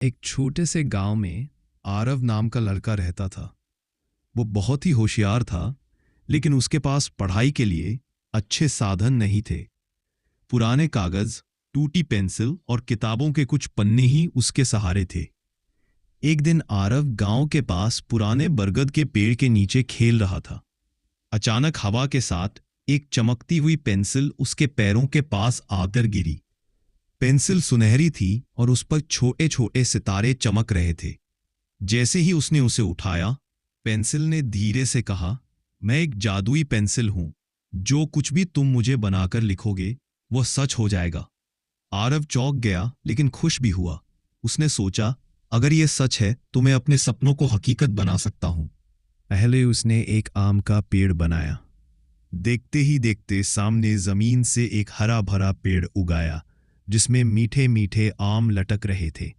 एक छोटे से गांव में आरव नाम का लड़का रहता था। वो बहुत ही होशियार था, लेकिन उसके पास पढ़ाई के लिए अच्छे साधन नहीं थे। पुराने कागज, टूटी पेंसिल और किताबों के कुछ पन्ने ही उसके सहारे थे। एक दिन आरव गांव के पास पुराने बरगद के पेड़ के नीचे खेल रहा था। अचानक हवा के साथ एक चमकती हुई पेंसिल उसके पैरों के पास आकर गिरी। पेंसिल सुनहरी थी और उस पर छोटे छोटे सितारे चमक रहे थे। जैसे ही उसने उसे उठाया, पेंसिल ने धीरे से कहा, मैं एक जादुई पेंसिल हूं। जो कुछ भी तुम मुझे बनाकर लिखोगे वो सच हो जाएगा। आरव चौंक गया, लेकिन खुश भी हुआ। उसने सोचा, अगर ये सच है तो मैं अपने सपनों को हकीकत बना सकता हूं। पहले उसने एक आम का पेड़ बनाया। देखते ही देखते सामने जमीन से एक हरा भरा पेड़ उगाया, जिसमें मीठे मीठे आम लटक रहे थे।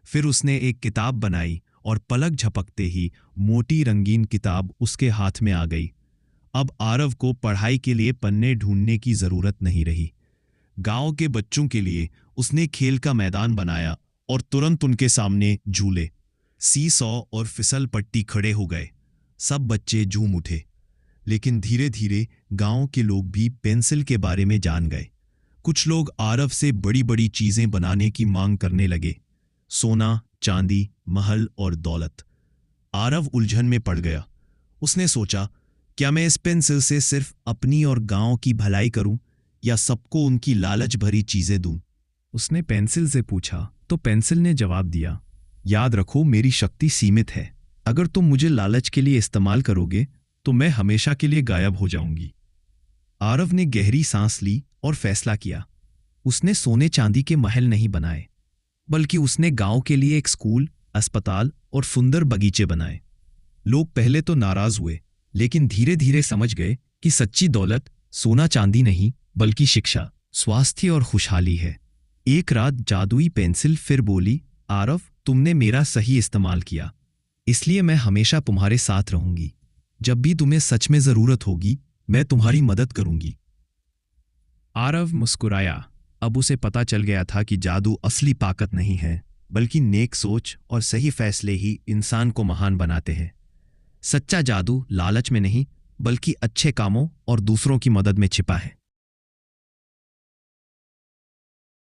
फिर उसने एक किताब बनाई और पलक झपकते ही मोटी रंगीन किताब उसके हाथ में आ गई। अब आरव को पढ़ाई के लिए पन्ने ढूंढने की जरूरत नहीं रही। गांव के बच्चों के लिए उसने खेल का मैदान बनाया और तुरंत उनके सामने झूले, सीसॉ और फिसल पट्टी खड़े हो गए। सब बच्चे झूम उठे। लेकिन धीरे धीरे गांव के लोग भी पेंसिल के बारे में जान गए। कुछ लोग आरव से बड़ी बड़ी चीजें बनाने की मांग करने लगे, सोना, चांदी, महल और दौलत। आरव उलझन में पड़ गया। उसने सोचा, क्या मैं इस पेंसिल से सिर्फ अपनी और गांव की भलाई करूं या सबको उनकी लालच भरी चीजें दूं? उसने पेंसिल से पूछा तो पेंसिल ने जवाब दिया, याद रखो, मेरी शक्ति सीमित है। अगर तुम मुझे लालच के लिए इस्तेमाल करोगे तो मैं हमेशा के लिए गायब हो जाऊंगी। आरव ने गहरी सांस ली और फैसला किया। उसने सोने चांदी के महल नहीं बनाए, बल्कि उसने गांव के लिए एक स्कूल, अस्पताल और सुंदर बगीचे बनाए। लोग पहले तो नाराज हुए, लेकिन धीरे धीरे समझ गए कि सच्ची दौलत सोना चांदी नहीं, बल्कि शिक्षा, स्वास्थ्य और खुशहाली है। एक रात जादुई पेंसिल फिर बोली, आरव, तुमने मेरा सही इस्तेमाल किया, इसलिए मैं हमेशा तुम्हारे साथ रहूंगी। जब भी तुम्हें सच में जरूरत होगी, मैं तुम्हारी मदद करूंगी। आरव मुस्कुराया। अब उसे पता चल गया था कि जादू असली ताकत नहीं है, बल्कि नेक सोच और सही फैसले ही इंसान को महान बनाते हैं। सच्चा जादू लालच में नहीं, बल्कि अच्छे कामों और दूसरों की मदद में छिपा है।